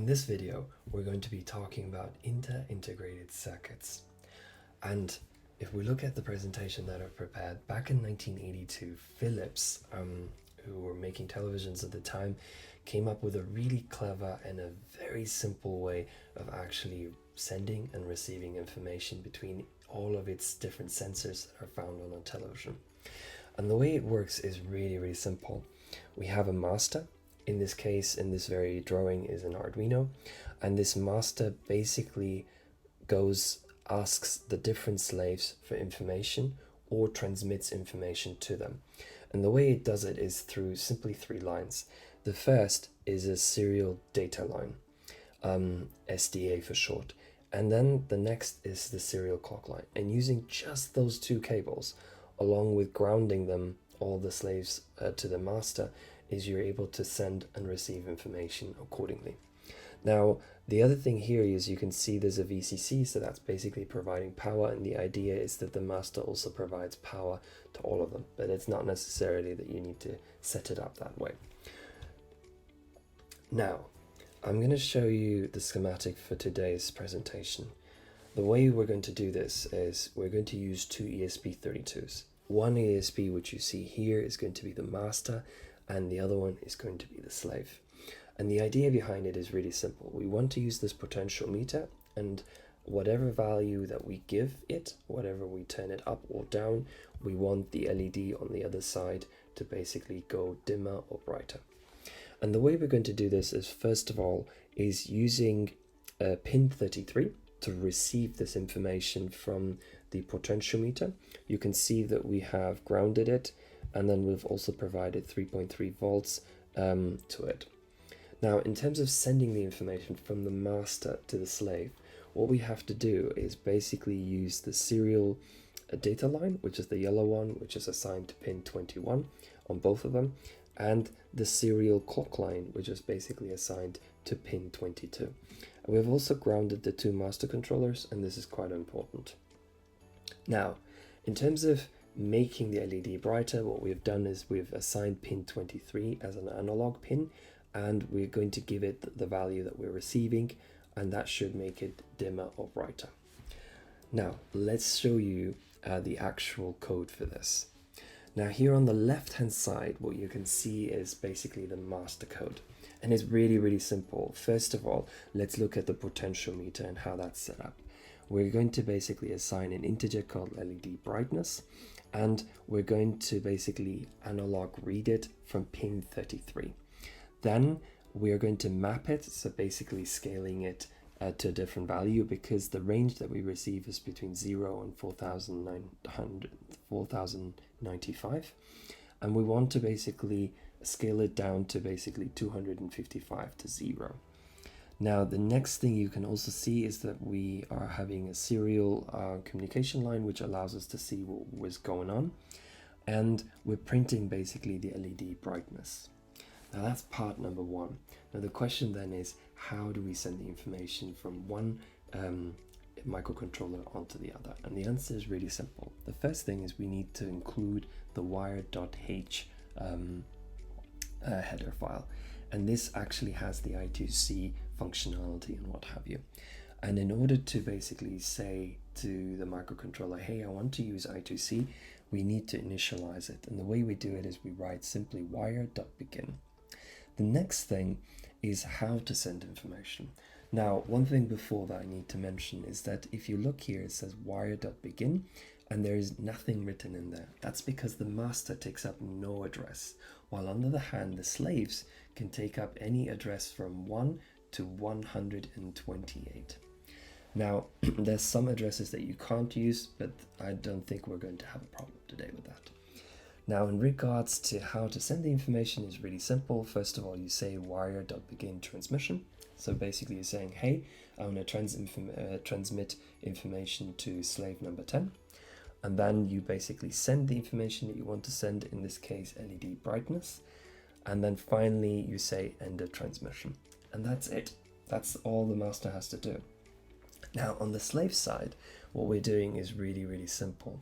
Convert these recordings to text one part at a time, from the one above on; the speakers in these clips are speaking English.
In this video, we're going to be talking about inter-integrated circuits. And if we look at the presentation that I've prepared, back in 1982, Philips, who were making televisions at the time, came up with a really clever and a very simple way of actually sending and receiving information between all of its different sensors that are found on a television. And the way it works is really simple. We have a master. In this case, in this very drawing, is an Arduino, and this master basically asks the different slaves for information or transmits information to them. And the way it does it is through simply three lines. The first is a serial data line, SDA for short, and then the next is the serial clock line. And using just those two cables, along with grounding them, all the slaves to the master, is you're able to send and receive information accordingly. Now, the other thing here is you can see there's a VCC, so that's basically providing power, and the idea is that the master also provides power to all of them, but it's not necessarily that you need to set it up that way. Now, I'm going to show you the schematic for today's presentation. The way we're going to do this is we're going to use two ESP32s. One ESP, which you see here, is going to be the master, and the other one is going to be the slave. And the idea behind it is really simple. We want to use this potential meter, and whatever value that we give it, whatever we turn it up or down, we want the LED on the other side to basically go dimmer or brighter. And the way we're going to do this is, first of all, is using pin 33 to receive this information from the potentiometer. You can see that we have grounded it, and then we've also provided 3.3 volts to it. Now, in terms of sending the information from the master to the slave, what we have to do is basically use the serial data line, which is the yellow one, which is assigned to pin 21 on both of them, and the serial clock line, which is basically assigned to pin 22. And we've also grounded the two master controllers, and this is quite important. Now, in terms of making the LED brighter, what we've done is we've assigned pin 23 as an analog pin, and we're going to give it the value that we're receiving, and that should make it dimmer or brighter. Now, let's show you the actual code for this. Now, here on the left hand side, what you can see is basically the master code, and it's really simple. First of all, let's look at the potentiometer and how that's set up. We're going to basically assign an integer called LED brightness, and we're going to basically analog read it from pin 33. Then we are going to map it, so basically scaling it to a different value, because the range that we receive is between 0 and 4095, and we want to basically scale it down to basically 255 to 0. Now, the next thing you can also see is that we are having a serial communication line, which allows us to see what was going on, and we're printing basically the LED brightness. Now, that's part number one. Now, the question then is, how do we send the information from one microcontroller onto the other? And the answer is really simple. The first thing is we need to include the wire.h header file. And this actually has the I2C functionality and what have you. And in order to basically say to the microcontroller, hey, I want to use I2C, we need to initialize it. And the way we do it is we write simply wire.begin. The next thing is how to send information. Now, one thing before that I need to mention is that if you look here, it says wire.begin, and there is nothing written in there. That's because the master takes up no address, while on the other hand, the slaves can take up any address from 1 to 128. Now, there's some addresses that you can't use, but I don't think we're going to have a problem today with that. Now, in regards to how to send the information, is really simple. First of all, you say wire.begin transmission. So basically you're saying, hey, I want to transmit information to slave number 10. And then you basically send the information that you want to send, in this case, LED brightness. And then finally you say end of transmission. And that's it. That's all the master has to do. Now, on the slave side, what we're doing is really simple.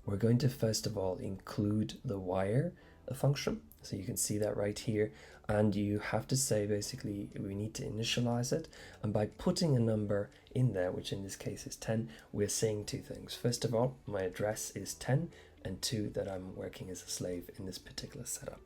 We're going to first of all include the wire function. So you can see that right here, and you have to say basically we need to initialize it, and by putting a number in there, which in this case is 10, we're saying two things. First of all, my address is 10, and two, that I'm working as a slave in this particular setup.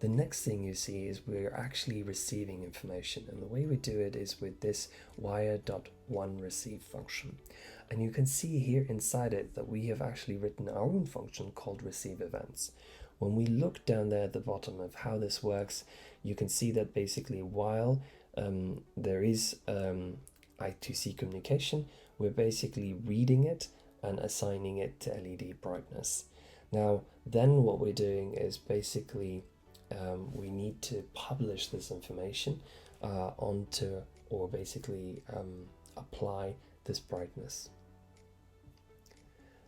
The next thing you see is we're actually receiving information, and the way we do it is with this wire.oneReceive function. And you can see here inside it that we have actually written our own function called receive events. When we look down there at the bottom of how this works, you can see that basically while there is I2C communication, we're basically reading it and assigning it to LED brightness. Now, then what we're doing is basically we need to publish this information onto, or basically apply this brightness.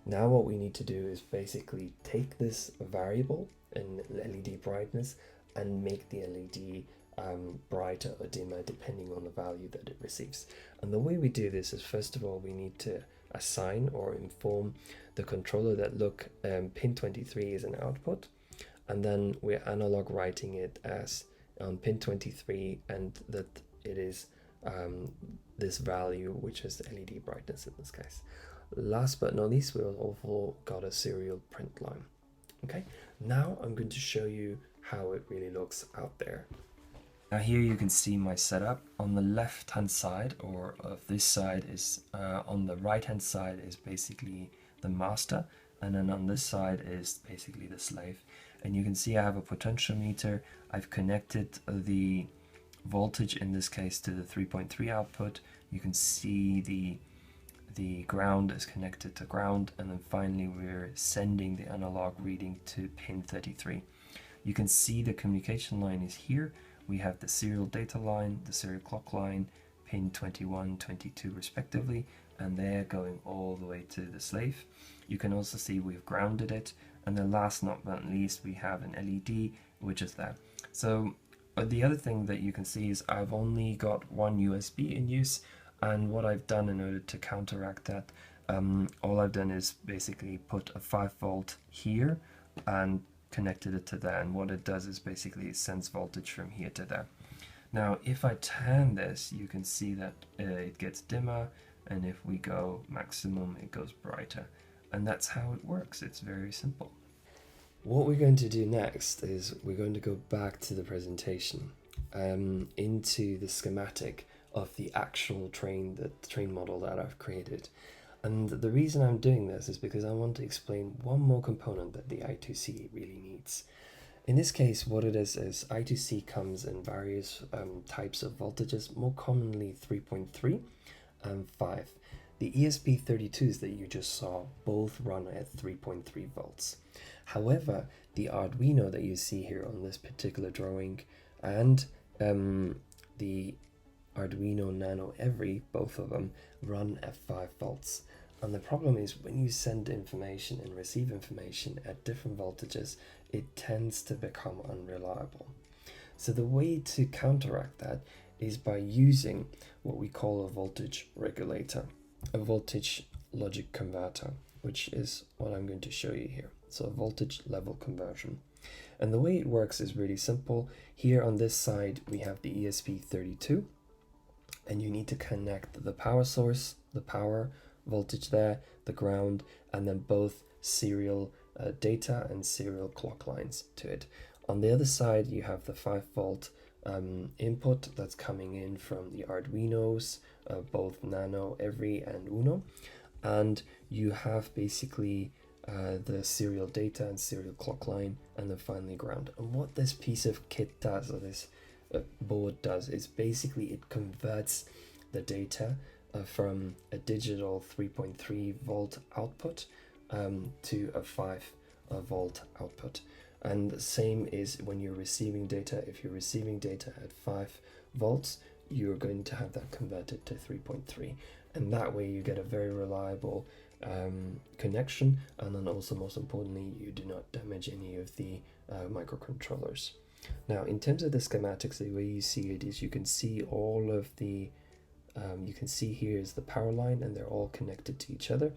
Now what we need to do is basically take this variable in LED brightness and make the LED brighter or dimmer depending on the value that it receives. And the way we do this is, first of all, we need to assign or inform the controller that look, pin 23 is an output, and then we're analog writing it as pin 23, and that it is this value, which is LED brightness in this case. Last but not least, we've also got a serial print line. Okay, now I'm going to show you how it really looks out there. Now here you can see my setup. On the left hand side, or of this side, is on the right hand side is basically the master, and then on this side is basically the slave. And you can see I have a potentiometer. I've connected the voltage in this case to the 3.3 output. You can see the ground is connected to ground, and then finally we're sending the analog reading to pin 33. You can see the communication line is here. We have the serial data line, the serial clock line, pin 21, 22 respectively, and they're going all the way to the slave. You can also see we've grounded it, and then last not but least we have an LED which is there. So the other thing that you can see is I've only got one USB in use, and what I've done in order to counteract that, all I've done is basically put a 5 volt here and connected it to there, and what it does is basically it sends voltage from here to there. Now if I turn this, you can see that it gets dimmer, and if we go maximum it goes brighter, and that's how it works. It's very simple. What we're going to do next is we're going to go back to the presentation, into the schematic of the actual train model that I've created. And the reason I'm doing this is because I want to explain one more component that the I2C really needs. In this case, what it is I2C comes in various types of voltages, more commonly 3.3 and 5. The ESP32s that you just saw both run at 3.3 volts. However, the Arduino that you see here on this particular drawing and the Arduino Nano Every, both of them, run at 5 volts. And the problem is when you send information and receive information at different voltages, it tends to become unreliable. So the way to counteract that is by using what we call a voltage regulator, a voltage logic converter, which is what I'm going to show you here. So a voltage level conversion. And the way it works is really simple. Here on this side, we have the ESP32, and you need to connect the power source, the power voltage there, the ground, and then both serial data and serial clock lines to it. On the other side, you have the 5 volt input that's coming in from the Arduinos, both Nano, Every, and Uno, and you have basically the serial data and serial clock line, and then finally ground. And what this piece of kit does, or this board does, is basically it converts the data from a digital 3.3 volt output to a 5 volt output. And the same is when you're receiving data. If you're receiving data at 5 volts, you're going to have that converted to 3.3, and that way you get a very reliable connection, and then also most importantly you do not damage any of the microcontrollers. Now in terms of the schematics, the way you see it is you can see all of the you can see here is the power line, and they're all connected to each other.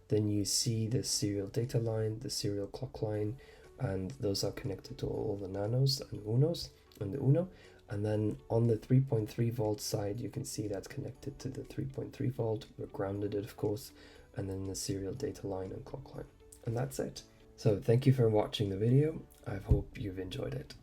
Then you see the serial data line, the serial clock line, and those are connected to all the nanos and unos and the uno. And then on the 3.3 volt side, you can see that's connected to the 3.3 volt. We're grounded it, of course, and then the serial data line and clock line. And that's it. So thank you for watching the video. I hope you've enjoyed it.